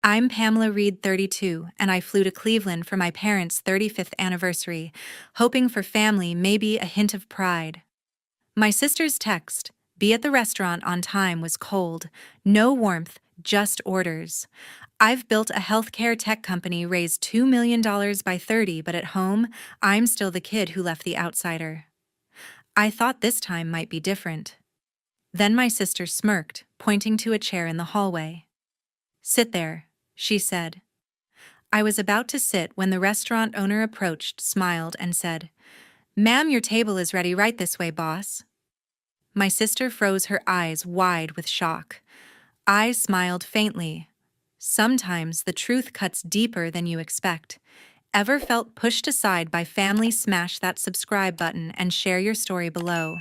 I'm Pamela Reed, 32, and I flew to Cleveland for my parents' 35th anniversary, hoping for family, maybe a hint of pride. My sister's text, "Be at the restaurant on time," was cold. No warmth, just orders. I've built a healthcare tech company, raised $2 million by 30, but at home, I'm still the kid who left the outsider. I thought this time might be different. Then my sister smirked, pointing to a chair in the hallway. "Sit there," she said. I was about to sit when the restaurant owner approached, smiled, and said, "Ma'am, your table is ready right this way, boss." My sister froze her eyes wide with shock. I smiled faintly. Sometimes the truth cuts deeper than you expect. Ever felt pushed aside by family? Smash that subscribe button and share your story below.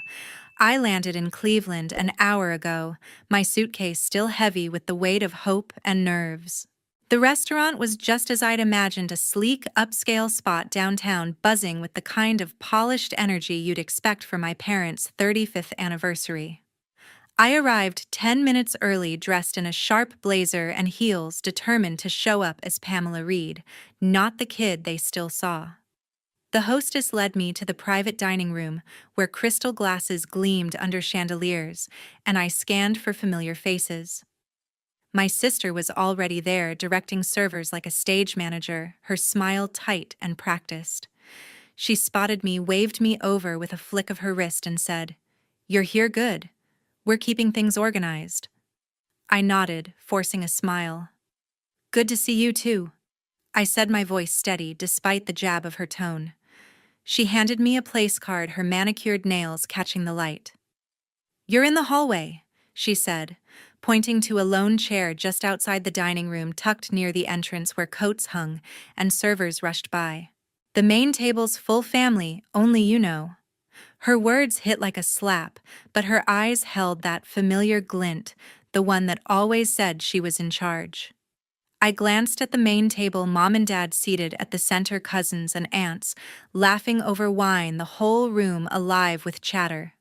I landed in Cleveland an hour ago, my suitcase still heavy with the weight of hope and nerves. The restaurant was just as I'd imagined, a sleek, upscale spot downtown, buzzing with the kind of polished energy you'd expect for my parents' 35th anniversary. I arrived 10 minutes early, dressed in a sharp blazer and heels, determined to show up as Pamela Reed, not the kid they still saw. The hostess led me to the private dining room, where crystal glasses gleamed under chandeliers, and I scanned for familiar faces. My sister was already there, directing servers like a stage manager, her smile tight and practiced. She spotted me, waved me over with a flick of her wrist, and said, "You're here good. We're keeping things organized." I nodded, forcing a smile. "Good to see you too," I said, my voice steady despite the jab of her tone. She handed me a place card, her manicured nails catching the light. "You're in the hallway," she said, pointing to a lone chair just outside the dining room, tucked near the entrance where coats hung and servers rushed by. "The main table's full, family, only you know." Her words hit like a slap, but her eyes held that familiar glint, the one that always said she was in charge. I glanced at the main table, mom and dad seated at the center, cousins and aunts, laughing over wine, the whole room alive with chatter.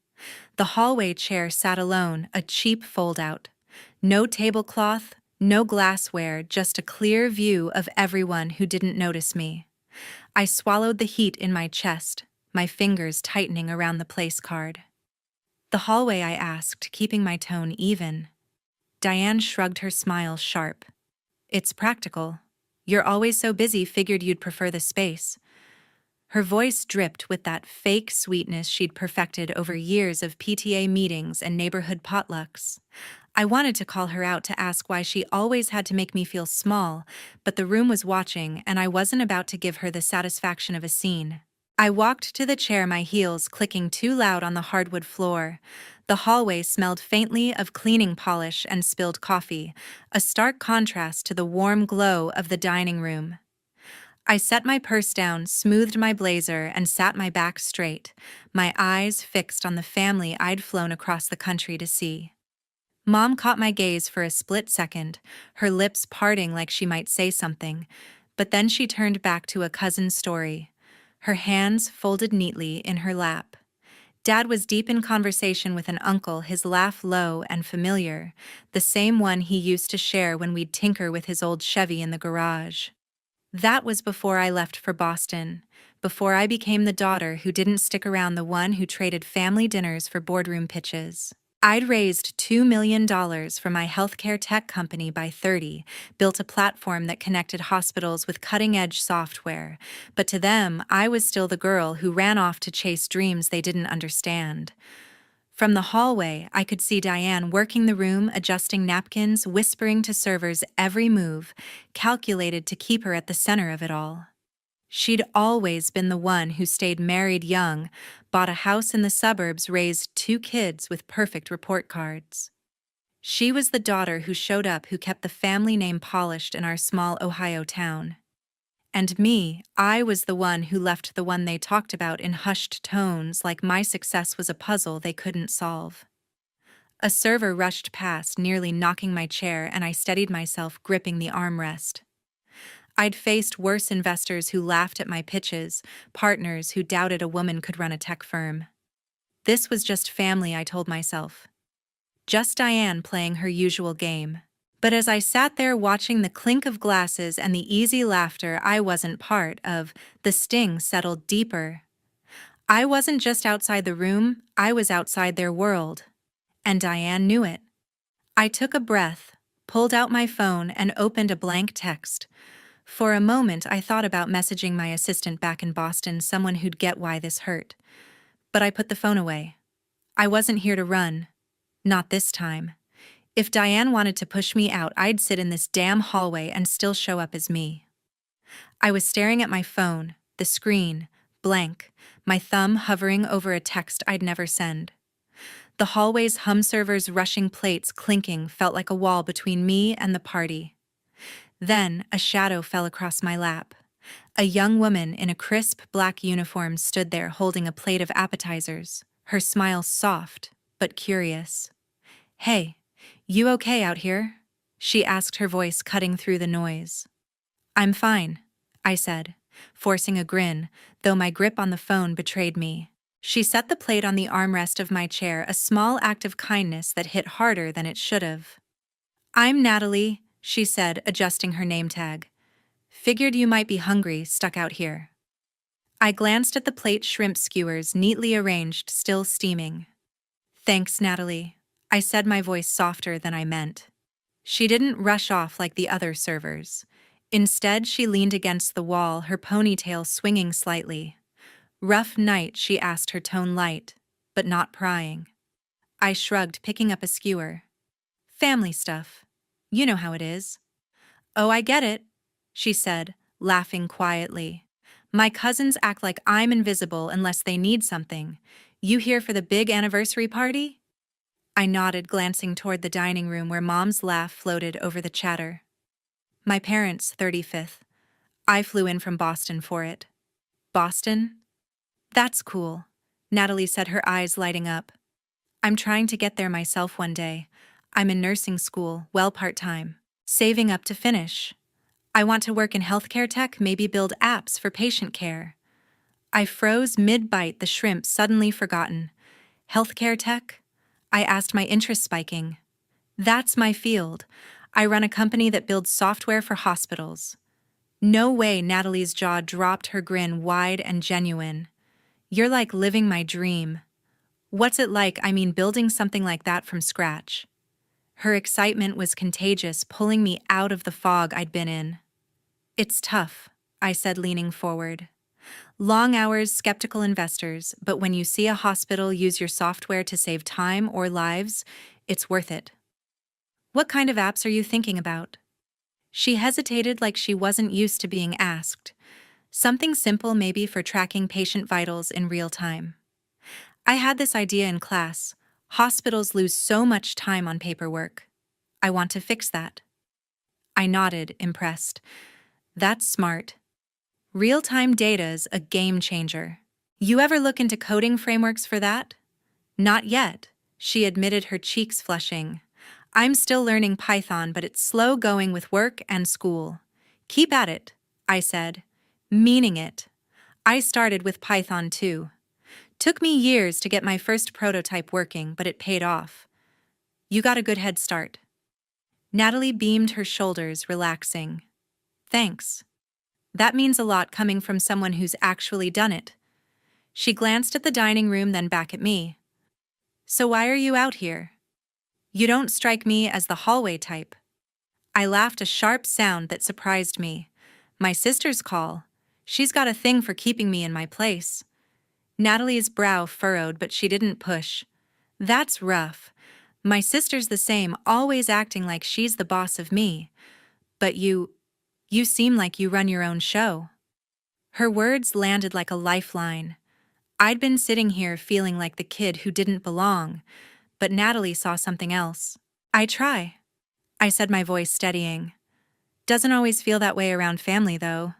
The hallway chair sat alone, a cheap fold-out. No tablecloth, no glassware, just a clear view of everyone who didn't notice me. I swallowed the heat in my chest, my fingers tightening around the place card. "The hallway?" I asked, keeping my tone even. Diane shrugged, her smile sharp. "It's practical. You're always so busy, figured you'd prefer the space." Her voice dripped with that fake sweetness she'd perfected over years of PTA meetings and neighborhood potlucks. I wanted to call her out, to ask why she always had to make me feel small, but the room was watching, and I wasn't about to give her the satisfaction of a scene. I walked to the chair, my heels clicking too loud on the hardwood floor. The hallway smelled faintly of cleaning polish and spilled coffee, a stark contrast to the warm glow of the dining room. I set my purse down, smoothed my blazer, and sat my back straight, my eyes fixed on the family I'd flown across the country to see. Mom caught my gaze for a split second, her lips parting like she might say something, but then she turned back to a cousin's story, her hands folded neatly in her lap. Dad was deep in conversation with an uncle, his laugh low and familiar, the same one he used to share when we'd tinker with his old Chevy in the garage. That was before I left for Boston, before I became the daughter who didn't stick around, the one who traded family dinners for boardroom pitches. I'd raised $2 million for my healthcare tech company by 30, built a platform that connected hospitals with cutting-edge software, but to them, I was still the girl who ran off to chase dreams they didn't understand. From the hallway, I could see Diane working the room, adjusting napkins, whispering to servers, every move calculated to keep her at the center of it all. She'd always been the one who stayed married young, bought a house in the suburbs, raised 2 kids with perfect report cards. She was the daughter who showed up, who kept the family name polished in our small Ohio town. And me, I was the one who left the one they talked about in hushed tones, like my success was a puzzle they couldn't solve. A server rushed past, nearly knocking my chair, and I steadied myself, gripping the armrest. I'd faced worse investors who laughed at my pitches, partners who doubted a woman could run a tech firm. This was just family, I told myself. Just Diane playing her usual game. But as I sat there watching the clink of glasses and the easy laughter I wasn't part of, the sting settled deeper. I wasn't just outside the room, I was outside their world. And Diane knew it. I took a breath, pulled out my phone, and opened a blank text. For a moment, I thought about messaging my assistant back in Boston, someone who'd get why this hurt. But I put the phone away. I wasn't here to run. Not this time. If Diane wanted to push me out, I'd sit in this damn hallway and still show up as me. I was staring at my phone, the screen, blank, my thumb hovering over a text I'd never send. The hallway's hum servers rushing plates clinking felt like a wall between me and the party. Then a shadow fell across my lap. A young woman in a crisp black uniform stood there holding a plate of appetizers, her smile soft but curious. "Hey, you okay out here?" she asked, her voice cutting through the noise. "I'm fine," I said, forcing a grin, though my grip on the phone betrayed me. She set the plate on the armrest of my chair, a small act of kindness that hit harder than it should have. "I'm Natalie," she said, adjusting her name tag. "Figured you might be hungry, stuck out here." I glanced at the plate shrimp skewers neatly arranged, still steaming. "Thanks, Natalie," I said, my voice softer than I meant. She didn't rush off like the other servers. Instead, she leaned against the wall, her ponytail swinging slightly. "Rough night?" she asked, her tone light, but not prying. I shrugged, picking up a skewer. "Family stuff. You know how it is." "Oh, I get it," she said, laughing quietly. "My cousins act like I'm invisible unless they need something. You here for the big anniversary party?" I nodded, glancing toward the dining room where Mom's laugh floated over the chatter. "My parents' 35th. I flew in from Boston for it." "Boston? That's cool," Natalie said, her eyes lighting up. "I'm trying to get there myself one day. I'm in nursing school, well, part-time, saving up to finish. I want to work in healthcare tech, maybe build apps for patient care." I froze mid-bite, the shrimp suddenly forgotten. "Healthcare tech?" I asked, my interest spiking. "That's my field. I run a company that builds software for hospitals." "No way," Natalie's jaw dropped, her grin wide and genuine. "You're like living my dream." "What's it like? I mean, building something like that from scratch." Her excitement was contagious, pulling me out of the fog I'd been in. "It's tough," I said, leaning forward. "Long hours, skeptical investors, but when you see a hospital use your software to save time or lives, it's worth it." "What kind of apps are you thinking about?" She hesitated, like she wasn't used to being asked. "Something simple, maybe, for tracking patient vitals in real time." I had this idea in class. Hospitals lose so much time on paperwork. I want to fix that. I nodded, impressed. "That's smart. Real-time data's a game changer. You ever look into coding frameworks for that?" "Not yet," she admitted, her cheeks flushing. "I'm still learning Python, but it's slow going with work and school." "Keep at it," I said, meaning it. I started with Python too. Took me years to get my first prototype working, but it paid off. "You got a good head start." Natalie beamed, her shoulders relaxing. "Thanks. That means a lot coming from someone who's actually done it." She glanced at the dining room, then back at me. "So why are you out here? You don't strike me as the hallway type." I laughed, a sharp sound that surprised me. "My sister's call. She's got a thing for keeping me in my place." Natalie's brow furrowed, but she didn't push. "That's rough. My sister's the same, always acting like she's the boss of me. But you seem like you run your own show." Her words landed like a lifeline. I'd been sitting here feeling like the kid who didn't belong, but Natalie saw something else. "I try," I said, my voice steadying. "Doesn't always feel that way around family, though."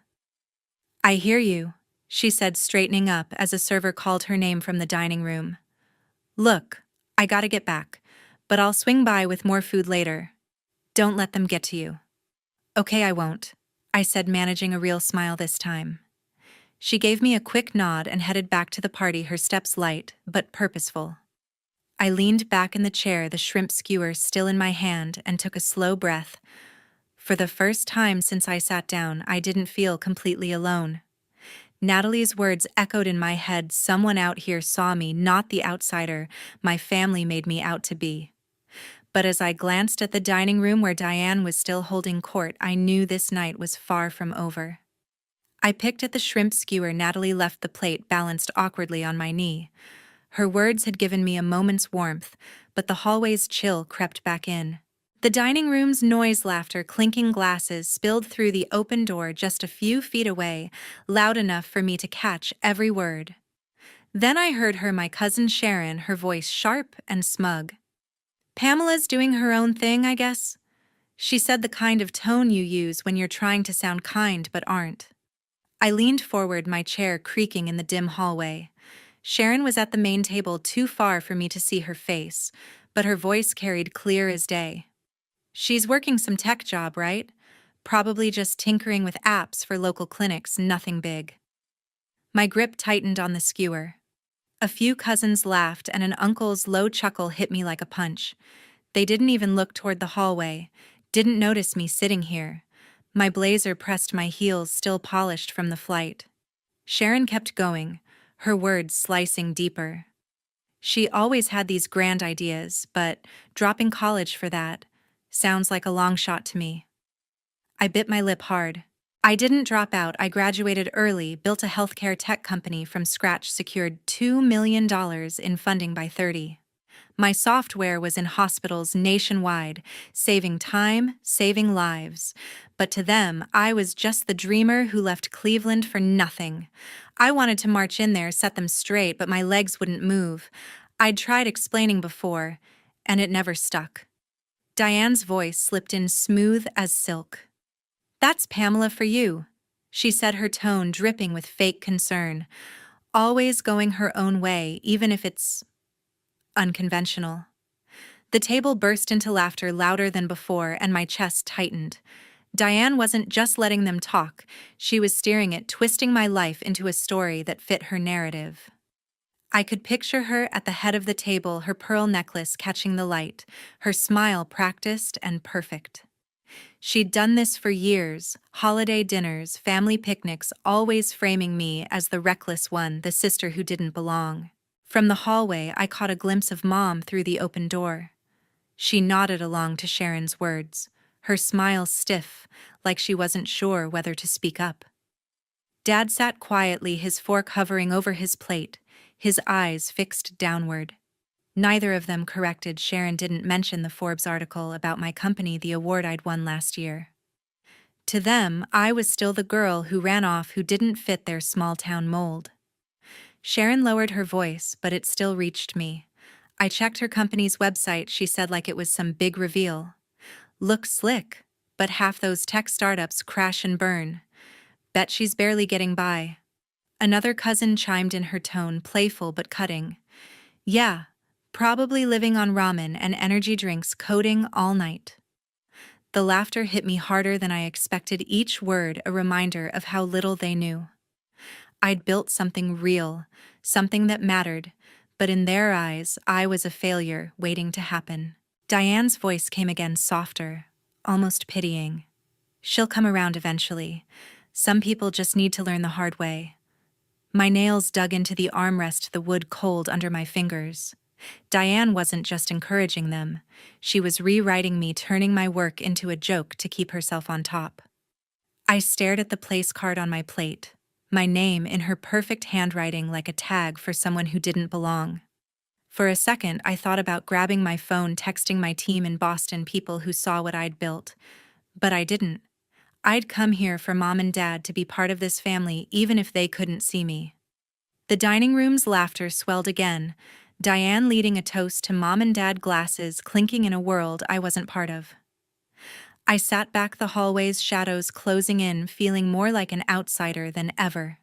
"I hear you," she said, straightening up as a server called her name from the dining room. "Look, I gotta get back, but I'll swing by with more food later. Don't let them get to you." "Okay, I won't," I said, managing a real smile this time. She gave me a quick nod and headed back to the party, her steps light but purposeful. I leaned back in the chair, the shrimp skewer still in my hand, and took a slow breath. For the first time since I sat down, I didn't feel completely alone. Natalie's words echoed in my head. Someone out here saw me, not the outsider my family made me out to be. But as I glanced at the dining room where Diane was still holding court, I knew this night was far from over. I picked at the shrimp skewer. Natalie left the plate balanced awkwardly on my knee. Her words had given me a moment's warmth, but the hallway's chill crept back in. The dining room's noise, laughter, clinking glasses spilled through the open door just a few feet away, loud enough for me to catch every word. Then I heard my cousin Sharon, her voice sharp and smug. "Pamela's doing her own thing, I guess," she said, the kind of tone you use when you're trying to sound kind but aren't. I leaned forward, my chair creaking in the dim hallway. Sharon was at the main table, too far for me to see her face, but her voice carried clear as day. "She's working some tech job, right? Probably just tinkering with apps for local clinics, nothing big." My grip tightened on the skewer. A few cousins laughed, and an uncle's low chuckle hit me like a punch. They didn't even look toward the hallway, didn't notice me sitting here. My blazer pressed my heels, still polished from the flight. Sharon kept going, her words slicing deeper. She always had these grand ideas, but dropping college for that sounds like a long shot to me. I bit my lip hard. I didn't drop out. I graduated early, built a healthcare tech company from scratch, secured $2 million in funding by 30. My software was in hospitals nationwide, saving time, saving lives. But to them, I was just the dreamer who left Cleveland for nothing. I wanted to march in there, set them straight, but my legs wouldn't move. I'd tried explaining before, and it never stuck. Diane's voice slipped in smooth as silk. "That's Pamela for you," she said, her tone dripping with fake concern. "Always going her own way, even if it's unconventional." The table burst into laughter, louder than before, and my chest tightened. Diane wasn't just letting them talk, she was steering it, twisting my life into a story that fit her narrative. I could picture her at the head of the table, her pearl necklace catching the light, her smile practiced and perfect. She'd done this for years, holiday dinners, family picnics, always framing me as the reckless one, the sister who didn't belong. From the hallway, I caught a glimpse of Mom through the open door. She nodded along to Sharon's words, her smile stiff, like she wasn't sure whether to speak up. Dad sat quietly, his fork hovering over his plate, his eyes fixed downward. Neither of them corrected. Sharon didn't mention the Forbes article about my company, the award I'd won last year. To them, I was still the girl who ran off, who didn't fit their small-town mold. Sharon lowered her voice, but it still reached me. "I checked her company's website," she said, like it was some big reveal. "Looks slick, but half those tech startups crash and burn. Bet she's barely getting by." Another cousin chimed in, her tone playful but cutting. "Yeah, probably living on ramen and energy drinks, coding all night." The laughter hit me harder than I expected, each word a reminder of how little they knew. I'd built something real, something that mattered, but in their eyes, I was a failure waiting to happen. Diane's voice came again, softer, almost pitying. "She'll come around eventually. Some people just need to learn the hard way." My nails dug into the armrest, the wood cold under my fingers. Diane wasn't just encouraging them. She was rewriting me, turning my work into a joke to keep herself on top. I stared at the place card on my plate, my name in her perfect handwriting, like a tag for someone who didn't belong. For a second, I thought about grabbing my phone, texting my team in Boston, people who saw what I'd built. But I didn't. I'd come here for Mom and Dad, to be part of this family, even if they couldn't see me. The dining room's laughter swelled again, Diane leading a toast to Mom and Dad, glasses clinking in a world I wasn't part of. I sat back, the hallway's shadows closing in, feeling more like an outsider than ever.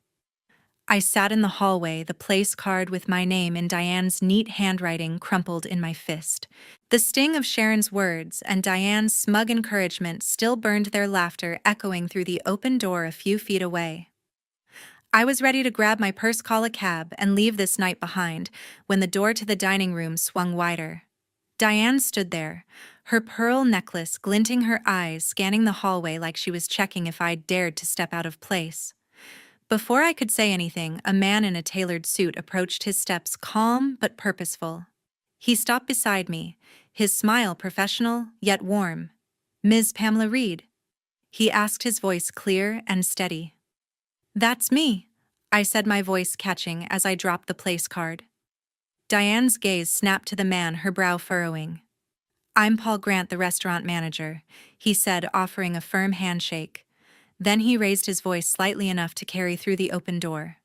I sat in the hallway, the place card with my name in Diane's neat handwriting crumpled in my fist. The sting of Sharon's words and Diane's smug encouragement still burned, their laughter echoing through the open door a few feet away. I was ready to grab my purse, call a cab, and leave this night behind when the door to the dining room swung wider. Diane stood there, her pearl necklace glinting, her eyes scanning the hallway like she was checking if I'd dared to step out of place. Before I could say anything, a man in a tailored suit approached, his steps calm but purposeful. He stopped beside me, his smile professional yet warm. "Ms. Pamela Reed?" he asked, his voice clear and steady. "That's me," I said, my voice catching as I dropped the place card. Diane's gaze snapped to the man, her brow furrowing. "I'm Paul Grant, the restaurant manager," he said, offering a firm handshake. Then he raised his voice slightly enough to carry through the open door.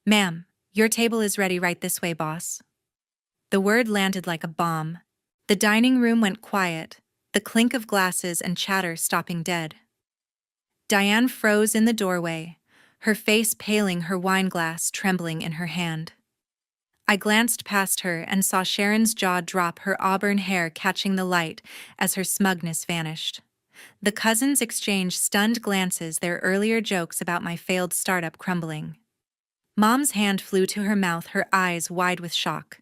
"Ma'am, your table is ready right this way, boss." The word landed like a bomb. The dining room went quiet, the clink of glasses and chatter stopping dead. Diane froze in the doorway, her face paling, her wineglass trembling in her hand. I glanced past her and saw Sharon's jaw drop, her auburn hair catching the light as her smugness vanished. The cousins exchanged stunned glances, their earlier jokes about my failed startup crumbling. Mom's hand flew to her mouth, her eyes wide with shock.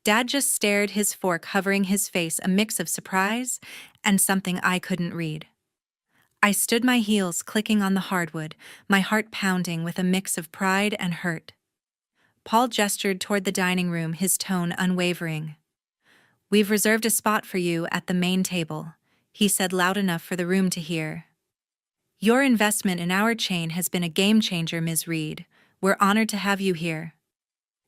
Dad just stared, his fork hovering his face, a mix of surprise and something I couldn't read. I stood, my heels clicking on the hardwood, my heart pounding with a mix of pride and hurt. Paul gestured toward the dining room, his tone unwavering. "We've reserved a spot for you at the main table," he said, loud enough for the room to hear. "Your investment in our chain has been a game changer, Ms. Reed. We're honored to have you here."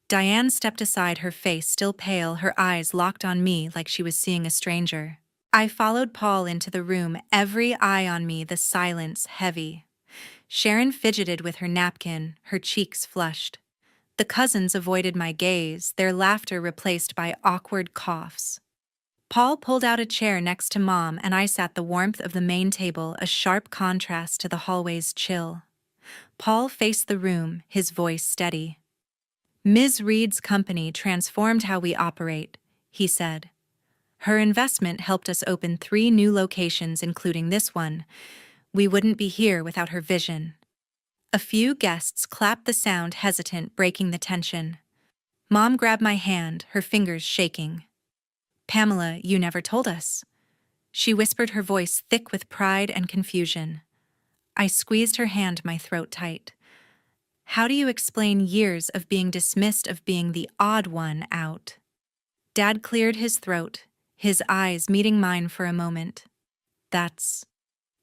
Diane stepped aside, her face still pale, her eyes locked on me like she was seeing a stranger. I followed Paul into the room, every eye on me, the silence heavy. Sharon fidgeted with her napkin, her cheeks flushed. The cousins avoided my gaze, their laughter replaced by awkward coughs. Paul pulled out a chair next to Mom, and I sat, the warmth of the main table a sharp contrast to the hallway's chill. Paul faced the room, his voice steady. "Ms. Reed's company transformed how we operate," he said. "Her investment helped us open 3 new locations, including this one. We wouldn't be here without her vision." A few guests clapped, the sound hesitant, breaking the tension. Mom grabbed my hand, her fingers shaking. "Pamela, you never told us," she whispered, her voice thick with pride and confusion. I squeezed her hand, my throat tight. "How do you explain years of being dismissed, of being the odd one out?" Dad cleared his throat, his eyes meeting mine for a moment. "That's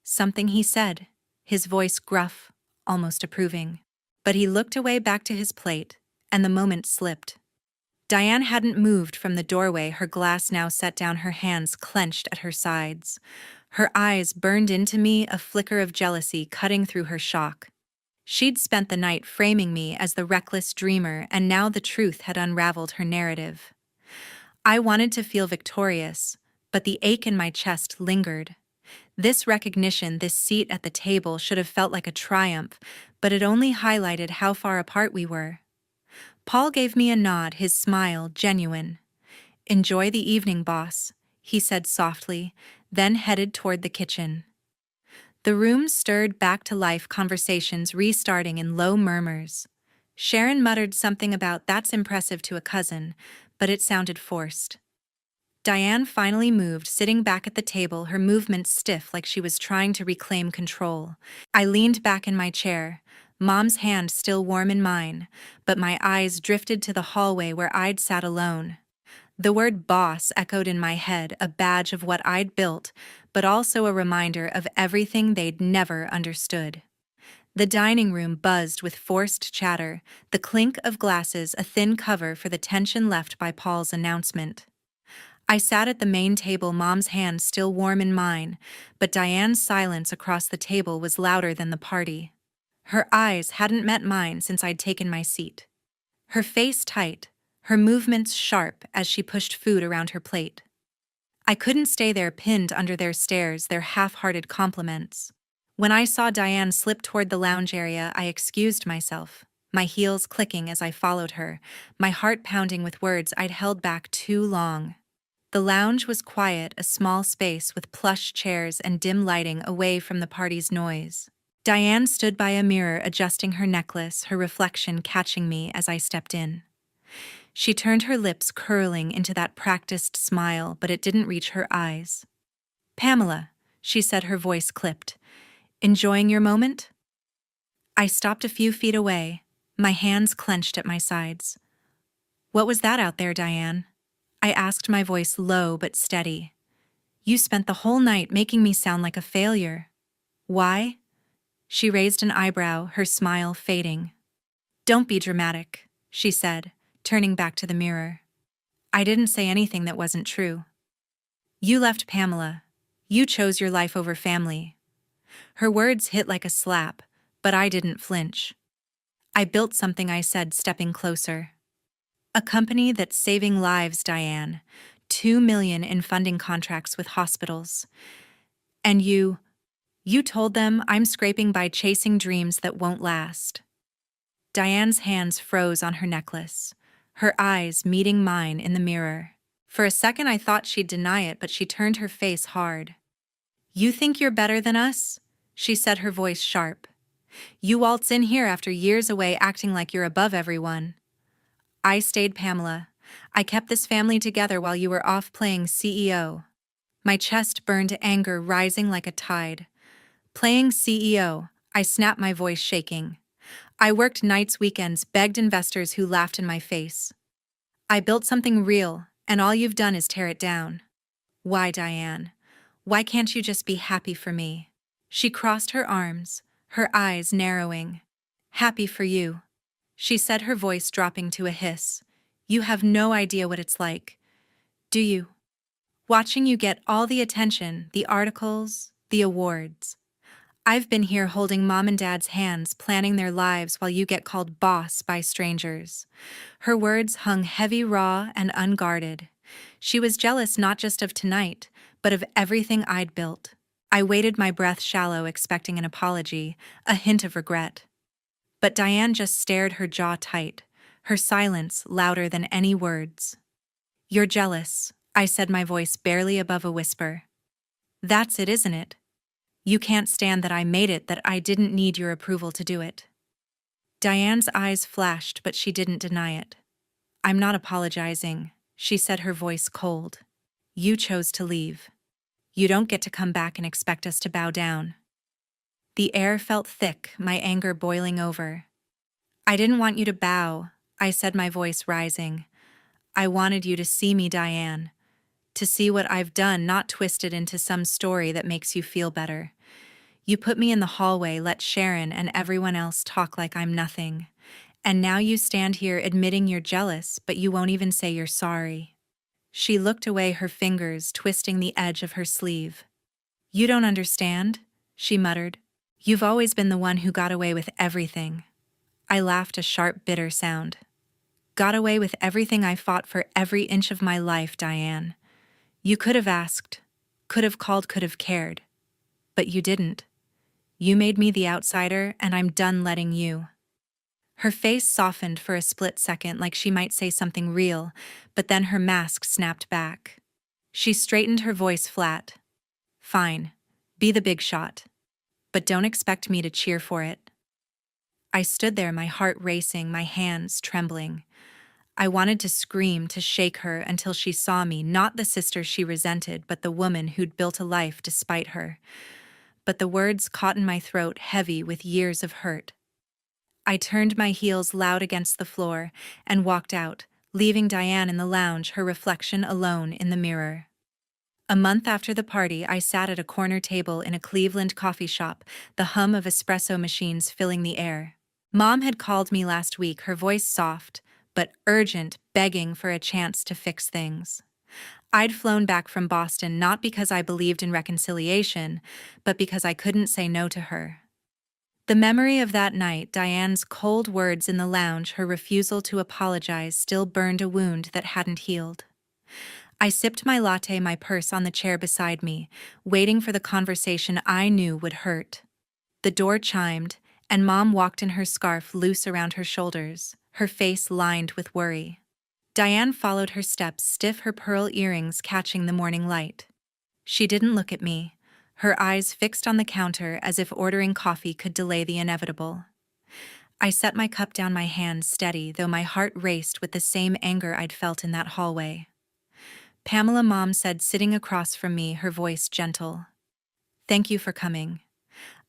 something," he said, his voice gruff, almost approving. But he looked away, back to his plate, and the moment slipped. Diane hadn't moved from the doorway, her glass now set down, her hands clenched at her sides. Her eyes burned into me, a flicker of jealousy cutting through her shock. She'd spent the night framing me as the reckless dreamer, and now the truth had unraveled her narrative. I wanted to feel victorious, but the ache in my chest lingered. This recognition, this seat at the table, should have felt like a triumph, but it only highlighted how far apart we were. Paul gave me a nod, his smile genuine. "Enjoy the evening, boss," he said softly, then headed toward the kitchen. The room stirred back to life, conversations restarting in low murmurs. Sharon muttered something about "that's impressive" to a cousin, but it sounded forced. Diane finally moved, sitting back at the table, her movements stiff like she was trying to reclaim control. I leaned back in my chair, Mom's hand still warm in mine, but my eyes drifted to the hallway where I'd sat alone. The word boss echoed in my head, a badge of what I'd built, but also a reminder of everything they'd never understood. The dining room buzzed with forced chatter, the clink of glasses a thin cover for the tension left by Paul's announcement. I sat at the main table, Mom's hand still warm in mine, but Diane's silence across the table was louder than the party. Her eyes hadn't met mine since I'd taken my seat. Her face tight, her movements sharp as she pushed food around her plate. I couldn't stay there, pinned under their stares, their half-hearted compliments. When I saw Diane slip toward the lounge area, I excused myself, my heels clicking as I followed her, my heart pounding with words I'd held back too long. The lounge was quiet, a small space with plush chairs and dim lighting away from the party's noise. Diane stood by a mirror adjusting her necklace, her reflection catching me as I stepped in. She turned her lips curling into that practiced smile, but it didn't reach her eyes. "Pamela," she said, her voice clipped. "Enjoying your moment?" I stopped a few feet away, my hands clenched at my sides. "What was that out there, Diane?" I asked, my voice low but steady. "You spent the whole night making me sound like a failure. Why?" She raised an eyebrow, her smile fading. "Don't be dramatic," she said, turning back to the mirror. "I didn't say anything that wasn't true. You left Pamela. You chose your life over family." Her words hit like a slap, but I didn't flinch. "I built something," I said, stepping closer. "A company that's saving lives, Diane. 2 million in funding contracts with hospitals. And you told them I'm scraping by chasing dreams that won't last." Diane's hands froze on her necklace, her eyes meeting mine in the mirror. For a second I thought she'd deny it, but she turned her face hard. "You think you're better than us?" she said, her voice sharp. "You waltz in here after years away acting like you're above everyone." "I stayed, Pamela. I kept this family together while you were off playing CEO." My chest burned, anger rising like a tide. "Playing CEO," I snapped, my voice shaking. "I worked nights, weekends, begged investors who laughed in my face. I built something real, and all you've done is tear it down. Why, Diane? Why can't you just be happy for me?" She crossed her arms, her eyes narrowing. "Happy for you," she said, her voice dropping to a hiss. "You have no idea what it's like. Do you? Watching you get all the attention, the articles, the awards. I've been here holding mom and dad's hands, planning their lives while you get called boss by strangers." Her words hung heavy, raw, and unguarded. She was jealous not just of tonight, but of everything I'd built. I waited, my breath shallow, expecting an apology, a hint of regret. But Diane just stared, her jaw tight, her silence louder than any words. "You're jealous," I said, my voice barely above a whisper. "That's it, isn't it? You can't stand that I made it, that I didn't need your approval to do it." Diane's eyes flashed, but she didn't deny it. "I'm not apologizing," she said, her voice cold. "You chose to leave. You don't get to come back and expect us to bow down." The air felt thick, my anger boiling over. "I didn't want you to bow," I said, my voice rising. "I wanted you to see me, Diane. To see what I've done, not twist it into some story that makes you feel better. You put me in the hallway, let Sharon and everyone else talk like I'm nothing. And now you stand here admitting you're jealous, but you won't even say you're sorry." She looked away, her fingers twisting the edge of her sleeve. "You don't understand," she muttered. "You've always been the one who got away with everything." I laughed, a sharp, bitter sound. "Got away with everything? I fought for every inch of my life, Diane. You could have asked, could have called, could have cared. But you didn't. You made me the outsider, and I'm done letting you." Her face softened for a split second, like she might say something real, but then her mask snapped back. She straightened, her voice flat. "Fine, be the big shot. But don't expect me to cheer for it." I stood there, my heart racing, my hands trembling. I wanted to scream, to shake her until she saw me, not the sister she resented, but the woman who'd built a life despite her. But the words caught in my throat, heavy with years of hurt. I turned, my heels loud against the floor, and walked out, leaving Diane in the lounge, her reflection alone in the mirror. A month after the party, I sat at a corner table in a Cleveland coffee shop, the hum of espresso machines filling the air. Mom had called me last week, her voice soft, but urgent, begging for a chance to fix things. I'd flown back from Boston not because I believed in reconciliation, but because I couldn't say no to her. The memory of that night, Diane's cold words in the lounge, her refusal to apologize, still burned a wound that hadn't healed. I sipped my latte, my purse on the chair beside me, waiting for the conversation I knew would hurt. The door chimed, and Mom walked in, her scarf loose around her shoulders, her face lined with worry. Diane followed her steps, stiff, her pearl earrings catching the morning light. She didn't look at me. her eyes fixed on the counter as if ordering coffee could delay the inevitable. I set my cup down, my hand steady, though my heart raced with the same anger I'd felt in that hallway. Pamela, Mom said, sitting across from me, her voice gentle. "Thank you for coming.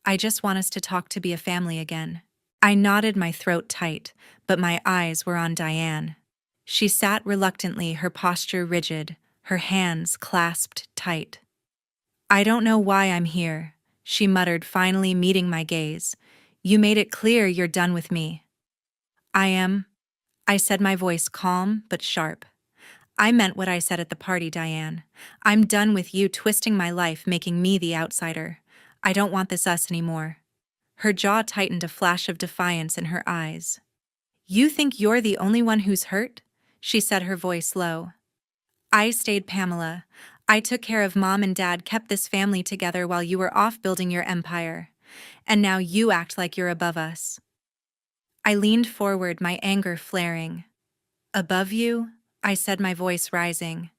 I just want us to talk, to be a family again." I nodded, my throat tight, but my eyes were on Diane. She sat reluctantly, her posture rigid, her hands clasped tight. "I don't know why I'm here," she muttered, finally meeting my gaze. "You made it clear you're done with me." "I am," I said, my voice calm but sharp. "I meant what I said at the party, Diane. I'm done with you twisting my life, making me the outsider. I don't want this us anymore." Her jaw tightened, a flash of defiance in her eyes. "You think you're the only one who's hurt?" she said, her voice low. "I stayed, Pamela. I took care of Mom and Dad, kept this family together while you were off building your empire. And now you act like you're above us." I leaned forward, my anger flaring. "Above you?" I said, my voice rising.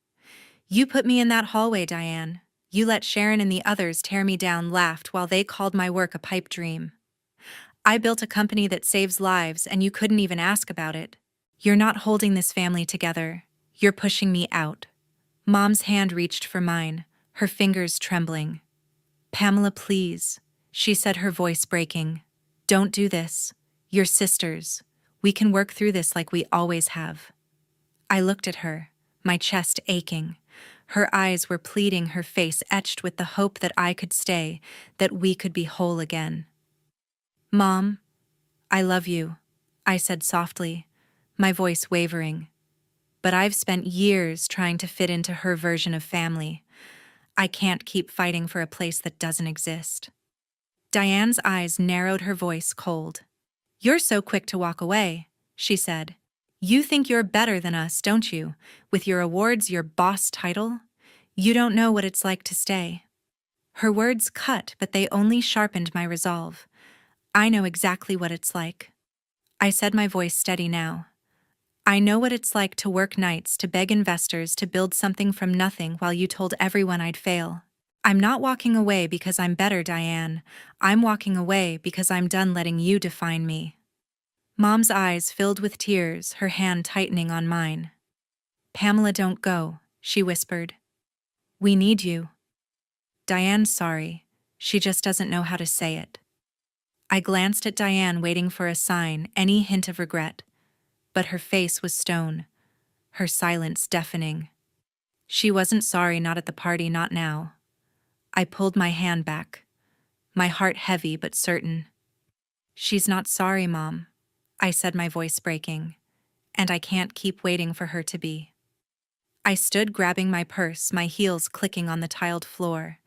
"You put me in that hallway, Diane. You let Sharon and the others tear me down, laughed while they called my work a pipe dream. I built a company that saves lives, and you couldn't even ask about it. You're not holding this family together. You're pushing me out." Mom's hand reached for mine, her fingers trembling. "Pamela, please," she said, her voice breaking. "Don't do this. You're sisters. We can work through this like we always have." I looked at her, my chest aching. Her eyes were pleading, her face etched with the hope that I could stay, that we could be whole again. "Mom, I love you," I said softly, my voice wavering. "But I've spent years trying to fit into her version of family. I can't keep fighting for a place that doesn't exist." Diane's eyes narrowed, her voice cold. "You're so quick to walk away," she said. "You think you're better than us, don't you? With your awards, your boss title? You don't know what it's like to stay." Her words cut, but they only sharpened my resolve. "I know exactly what it's like," I said, my voice steady now. "I know what it's like to work nights, to beg investors, to build something from nothing while you told everyone I'd fail. I'm not walking away because I'm better, Diane. I'm walking away because I'm done letting you define me." Mom's eyes filled with tears, her hand tightening on mine. "Pamela, don't go," she whispered. "We need you." "Diane's sorry. She just doesn't know how to say it." I glanced at Diane, waiting for a sign, any hint of regret. But her face was stone, her silence deafening. She wasn't sorry, not at the party, not now. I pulled my hand back, my heart heavy but certain. "She's not sorry, Mom," I said, my voice breaking. "And I can't keep waiting for her to be." I stood, grabbing my purse, my heels clicking on the tiled floor.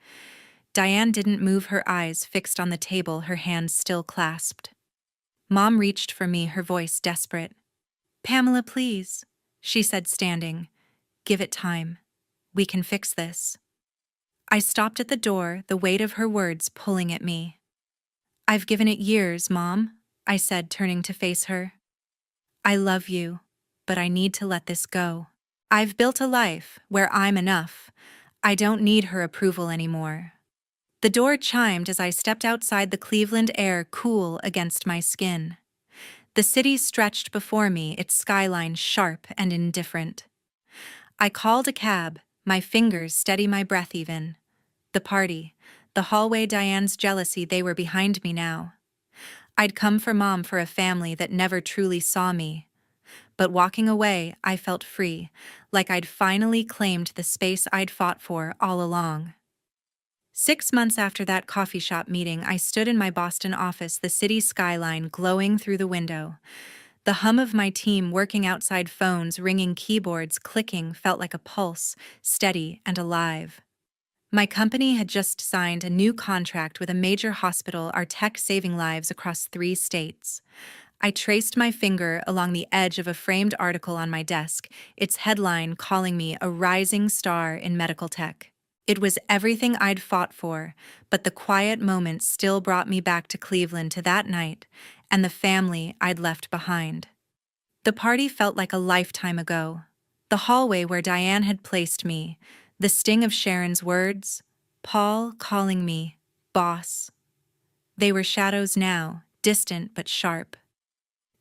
Diane didn't move, her eyes fixed on the table, her hands still clasped. Mom reached for me, her voice desperate. "Pamela, please," she said, standing. "Give it time. We can fix this." I stopped at the door, the weight of her words pulling at me. "I've given it years, Mom," I said, turning to face her. "I love you, but I need to let this go. I've built a life where I'm enough. I don't need her approval anymore." The door chimed as I stepped outside, the Cleveland air cool against my skin. The city stretched before me, its skyline sharp and indifferent. I called a cab, my fingers steady, my breath even. The party, the hallway, Diane's jealousy, they were behind me now. I'd come for Mom, for a family that never truly saw me. But walking away, I felt free, like I'd finally claimed the space I'd fought for all along. 6 months after that coffee shop meeting, I stood in my Boston office, the city skyline glowing through the window. The hum of my team working outside, phones ringing, keyboards clicking, felt like a pulse, steady and alive. My company had just signed a new contract with a major hospital, our tech saving lives across 3 states. I traced my finger along the edge of a framed article on my desk, its headline calling me a rising star in medical tech. It was everything I'd fought for, but the quiet moments still brought me back to Cleveland, to that night, and the family I'd left behind. The party felt like a lifetime ago. The hallway where Diane had placed me, the sting of Sharon's words, Paul calling me boss. They were shadows now, distant but sharp.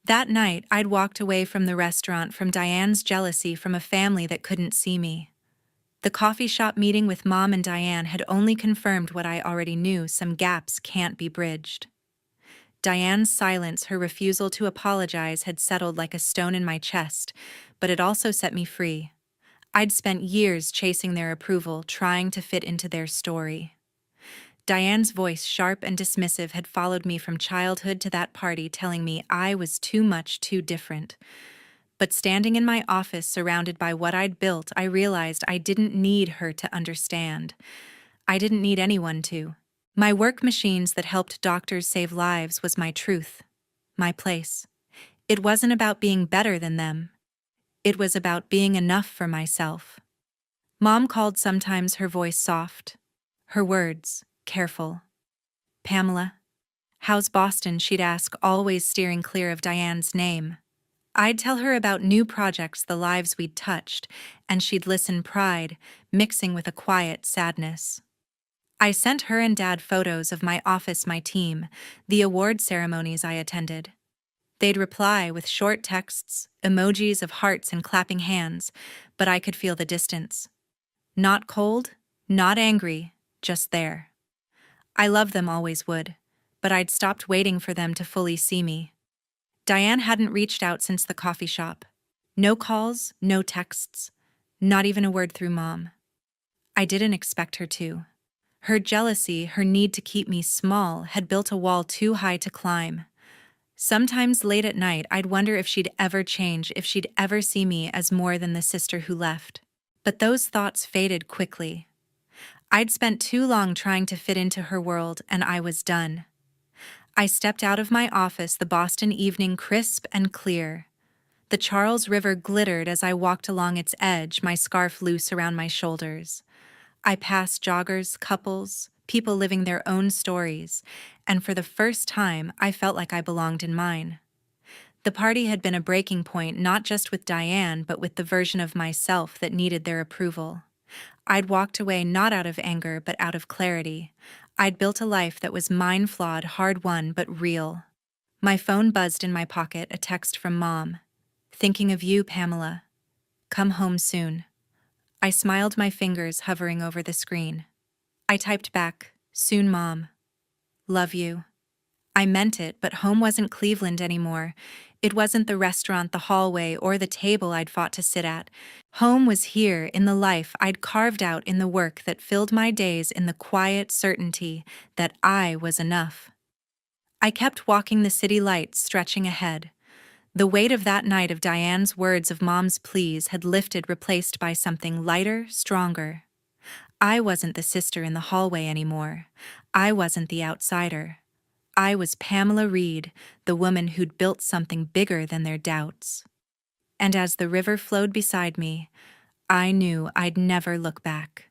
That night, I'd walked away from the restaurant from Diane's jealousy from a family that couldn't see me. The coffee shop meeting with Mom and Diane had only confirmed what I already knew: some gaps can't be bridged. Diane's silence, her refusal to apologize, had settled like a stone in my chest, but it also set me free. I'd spent years chasing their approval, trying to fit into their story. Diane's voice, sharp and dismissive, had followed me from childhood to that party, telling me I was too much, too different. But standing in my office, surrounded by what I'd built, I realized I didn't need her to understand. I didn't need anyone to. My work machines that helped doctors save lives was my truth, my place. It wasn't about being better than them. It was about being enough for myself. Mom called sometimes, her voice soft, her words careful. "Pamela, how's Boston?" she'd ask, always steering clear of Diane's name. I'd tell her about new projects, the lives we'd touched, and she'd listen, pride mixing with a quiet sadness. I sent her and Dad photos of my office, my team, the award ceremonies I attended. They'd reply with short texts, emojis of hearts and clapping hands, but I could feel the distance. Not cold, not angry, just there. I loved them, always would, but I'd stopped waiting for them to fully see me. Diane hadn't reached out since the coffee shop. No calls, no texts, not even a word through Mom. I didn't expect her to. Her jealousy, her need to keep me small, had built a wall too high to climb. Sometimes late at night, I'd wonder if she'd ever change, if she'd ever see me as more than the sister who left. But those thoughts faded quickly. I'd spent too long trying to fit into her world, and I was done. I stepped out of my office, the Boston evening crisp and clear. The Charles River glittered as I walked along its edge, my scarf loose around my shoulders. I passed joggers, couples, people living their own stories, and for the first time, I felt like I belonged in mine. The party had been a breaking point, not just with Diane, but with the version of myself that needed their approval. I'd walked away not out of anger, but out of clarity. I'd built a life that was mine, flawed, hard-won, but real. My phone buzzed in my pocket, a text from Mom. "Thinking of you, Pamela. Come home soon." I smiled, my fingers hovering over the screen. I typed back, "Soon, Mom. Love you." I meant it, but home wasn't Cleveland anymore. It wasn't the restaurant, the hallway, or the table I'd fought to sit at. Home was here, in the life I'd carved out, in the work that filled my days, in the quiet certainty that I was enough. I kept walking, the city lights stretching ahead. The weight of that night, of Diane's words, of Mom's pleas, had lifted, replaced by something lighter, stronger. I wasn't the sister in the hallway anymore. I wasn't the outsider. I was Pamela Reed, the woman who'd built something bigger than their doubts. And as the river flowed beside me, I knew I'd never look back.